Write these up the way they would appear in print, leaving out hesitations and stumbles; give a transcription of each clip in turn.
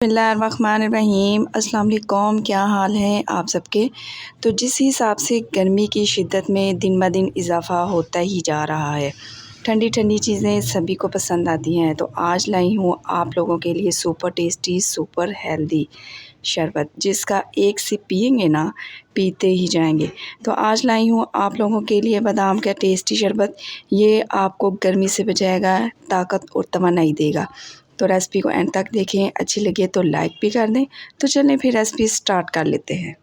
बिस्मिल्लाहिर्रहमानिर्रहीम। अस्सलाम वालेकुम। क्या हाल है आप सबके। तो जिस हिसाब से गर्मी की शिद्दत में दिन ब दिन इजाफ़ा होता ही जा रहा है, ठंडी ठंडी चीज़ें सभी को पसंद आती हैं। तो आज लाई हूँ आप लोगों के लिए सुपर टेस्टी सुपर हेल्दी शरबत, जिसका एक सिप पिएंगे ना पीते ही जाएंगे। तो आज लाई हूँ आप लोगों के लिए बादाम का टेस्टी शरबत। ये आपको गर्मी से बचाएगा, ताकत और तवानाई देगा। तो रेसिपी को एंड तक देखें, अच्छी लगे तो लाइक भी कर दें। तो चलें फिर रेसिपी स्टार्ट कर लेते हैं।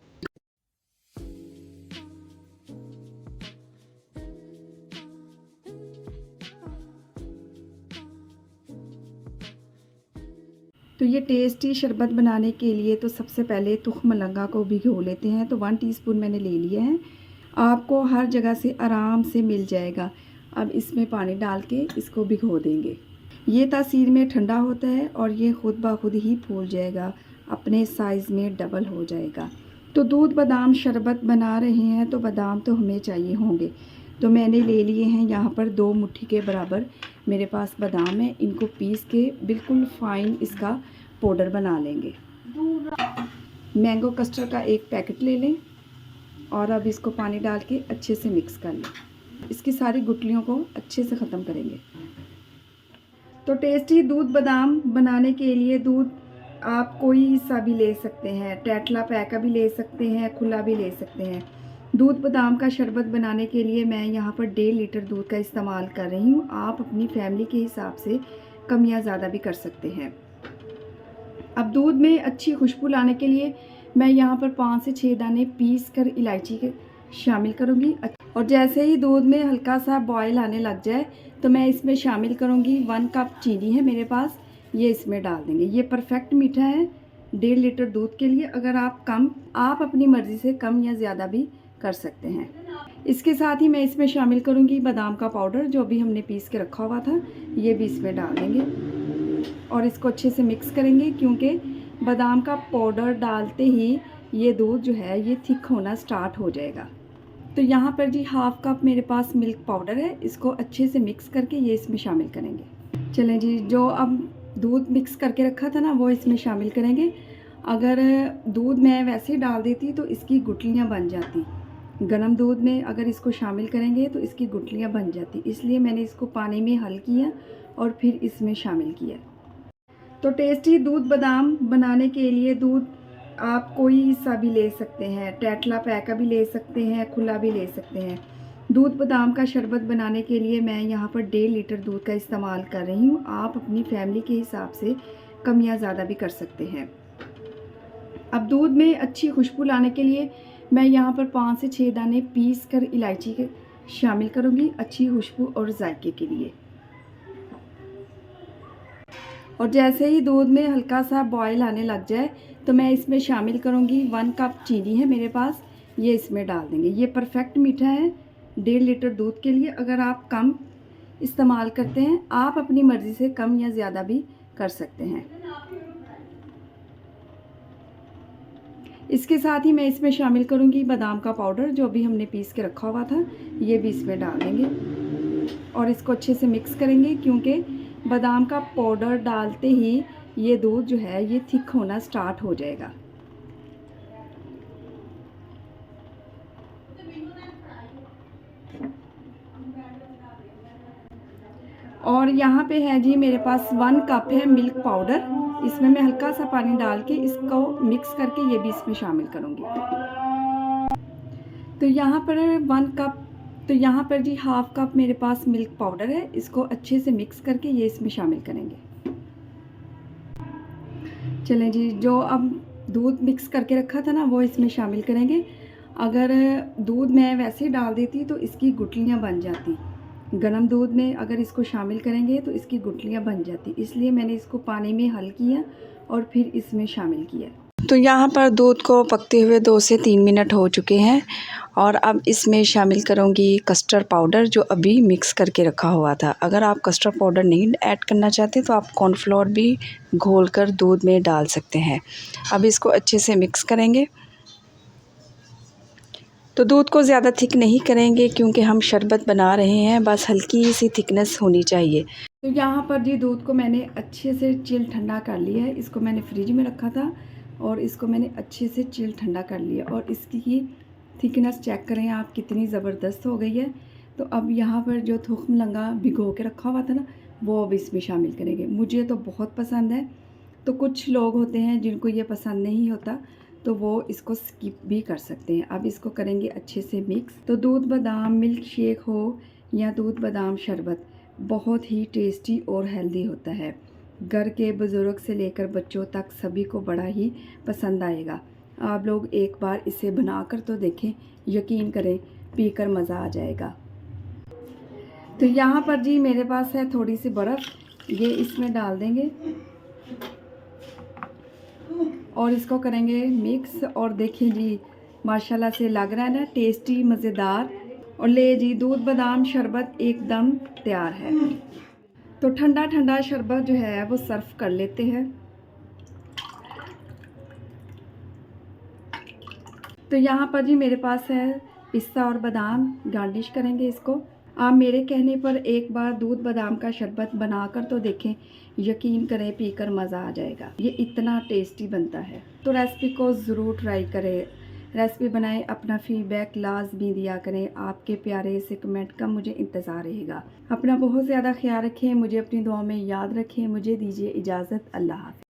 तो ये टेस्टी शरबत बनाने के लिए तो सबसे पहले तुख मलंगा को भिगो लेते हैं। तो 1 टीस्पून मैंने ले लिया है। आपको हर जगह से आराम से मिल जाएगा। अब इसमें पानी डाल के इसको भिगो देंगे। ये तासीर में ठंडा होता है और ये खुद ब खुद ही फूल जाएगा, अपने साइज़ में डबल हो जाएगा। तो दूध बादाम शरबत बना रहे हैं तो बादाम तो हमें चाहिए होंगे। तो मैंने ले लिए हैं यहाँ पर 2 मुट्ठी के बराबर मेरे पास बादाम है। इनको पीस के बिल्कुल फाइन इसका पाउडर बना लेंगे। मैंगो कस्टर्ड का 1 पैकेट ले लें और अब इसको पानी डाल के अच्छे से मिक्स कर लें। इसकी सारी गुठलियों को अच्छे से ख़त्म करेंगे। तो टेस्टी दूध बादाम बनाने के लिए दूध आप कोई सा भी ले सकते हैं, टेटला पैक का भी ले सकते हैं, खुला भी ले सकते हैं। दूध बादाम का शरबत बनाने के लिए मैं यहाँ पर 1.5 लीटर दूध का इस्तेमाल कर रही हूँ। आप अपनी फैमिली के हिसाब से कम या ज़्यादा भी कर सकते हैं। अब दूध में अच्छी खुशबू लाने के लिए मैं यहाँ पर 5 से 6 दाने पीस कर इलायची के शामिल करूँगी। और जैसे ही दूध में हल्का सा बॉयल आने लग जाए तो मैं इसमें शामिल करूँगी 1 कप चीनी है मेरे पास, ये इसमें डाल देंगे। ये परफेक्ट मीठा है 1.5 लीटर दूध के लिए। अगर आप अपनी मर्ज़ी से कम या ज़्यादा भी कर सकते हैं। इसके साथ ही मैं इसमें शामिल करूँगी बादाम का पाउडर, जो भी हमने पीस के रखा हुआ था, ये भी इसमें डाल देंगे और इसको अच्छे से मिक्स करेंगे, क्योंकि बादाम का पाउडर डालते ही ये दूध जो है ये थिक होना स्टार्ट हो जाएगा। तो यहाँ पर जी 1/2 कप मेरे पास मिल्क पाउडर है। इसको अच्छे से मिक्स करके ये इसमें शामिल करेंगे। चलें जी, जो अब दूध मिक्स करके रखा था ना वो इसमें शामिल करेंगे। अगर दूध मैं वैसे ही डाल देती तो इसकी गुठलियाँ बन जाती। गर्म दूध में अगर इसको शामिल करेंगे तो इसकी गुठलियाँ बन जाती, इसलिए मैंने इसको पानी में हल किया और फिर इसमें शामिल किया। तो टेस्टी दूध बादाम बनाने के लिए दूध आप कोई सा भी ले सकते हैं, टेटला पैक का भी ले सकते हैं, खुला भी ले सकते हैं। दूध बादाम का शरबत बनाने के लिए मैं यहाँ पर 1.5 लीटर दूध का इस्तेमाल कर रही हूँ। आप अपनी फैमिली के हिसाब से कम या ज़्यादा भी कर सकते हैं। अब दूध में अच्छी खुशबू लाने के लिए मैं यहाँ पर 5 से 6 दाने पीस कर इलायची के शामिल करूँगी, अच्छी खुशबू और जायके के लिए। और जैसे ही दूध में हल्का सा बॉयल आने लग जाए तो मैं इसमें शामिल करूँगी 1 कप चीनी है मेरे पास, ये इसमें डाल देंगे। ये परफेक्ट मीठा है 1.5 लीटर दूध के लिए। अगर आप कम इस्तेमाल करते हैं, आप अपनी मर्ज़ी से कम या ज़्यादा भी कर सकते हैं। इसके साथ ही मैं इसमें शामिल करूँगी बादाम का पाउडर, जो भी हमने पीस के रखा हुआ था, ये भी इसमें डाल देंगे और इसको अच्छे से मिक्स करेंगे, क्योंकि बादाम का पाउडर डालते ही ये दूध जो है ये थिक होना स्टार्ट हो जाएगा। और यहाँ पे है जी मेरे पास 1 कप है मिल्क पाउडर। इसमें मैं हल्का सा पानी डाल के इसको मिक्स करके ये भी इसमें शामिल करूँगी। तो यहाँ पर 1 कप, तो यहाँ पर जी 1/2 कप मेरे पास मिल्क पाउडर है। इसको अच्छे से मिक्स करके ये इसमें शामिल करेंगे। चलें जी, जो अब दूध मिक्स करके रखा था ना वो इसमें शामिल करेंगे। अगर दूध मैं वैसे ही डाल देती तो इसकी गुठलियाँ बन जाती। गर्म दूध में अगर इसको शामिल करेंगे तो इसकी गुठलियाँ बन जाती, इसलिए मैंने इसको पानी में हल किया और फिर इसमें शामिल किया। तो यहाँ पर दूध को पकते हुए 2 से 3 मिनट हो चुके हैं और अब इसमें शामिल करूँगी कस्टर्ड पाउडर, जो अभी मिक्स करके रखा हुआ था। अगर आप कस्टर्ड पाउडर नहीं ऐड करना चाहते तो आप कॉर्नफ्लोर भी घोलकर दूध में डाल सकते हैं। अब इसको अच्छे से मिक्स करेंगे। तो दूध को ज़्यादा थिक नहीं करेंगे, क्योंकि हम शरबत बना रहे हैं, बस हल्की सी थिकनेस होनी चाहिए। तो यहाँ पर जी दूध को मैंने अच्छे से चिल ठंडा कर लिया है। इसको मैंने फ्रिज में रखा था और इसको मैंने अच्छे से चिल ठंडा कर लिया और इसकी थिकनेस चेक करें आप कितनी ज़बरदस्त हो गई है। तो अब यहाँ पर जो थूख मलंगा भिगो के रखा हुआ था ना, वो अब इसमें शामिल करेंगे। मुझे तो बहुत पसंद है, तो कुछ लोग होते हैं जिनको ये पसंद नहीं होता, तो वो इसको स्किप भी कर सकते हैं। अब इसको करेंगे अच्छे से मिक्स। तो दूध बादाम मिल्क शेक हो या दूध बादाम शरबत, बहुत ही टेस्टी और हेल्दी होता है। घर के बुज़ुर्ग से लेकर बच्चों तक सभी को बड़ा ही पसंद आएगा। आप लोग एक बार इसे बनाकर तो देखें, यकीन करें पीकर मज़ा आ जाएगा। तो यहाँ पर जी मेरे पास है थोड़ी सी बर्फ़, ये इसमें डाल देंगे और इसको करेंगे मिक्स। और देखिए जी माशाल्लाह से लग रहा है ना टेस्टी मज़ेदार। और ले जी दूध बादाम शरबत एकदम तैयार है। तो ठंडा ठंडा शरबत जो है वो सर्व कर लेते हैं। तो यहाँ पर जी मेरे पास है पिस्ता और बादाम, गार्निश करेंगे इसको। आप मेरे कहने पर एक बार दूध बादाम का शरबत बनाकर तो देखें, यकीन करें पीकर मज़ा आ जाएगा। ये इतना टेस्टी बनता है। तो रेसिपी को ज़रूर ट्राई करें, रेसिपी बनाएं, अपना फीडबैक लाजमी दिया करें। आपके प्यारे से कमेंट का मुझे इंतज़ार रहेगा। अपना बहुत ज़्यादा ख्याल रखें, मुझे अपनी दुआ में याद रखें। मुझे दीजिए इजाज़त। अल्लाह हाफ़िज़।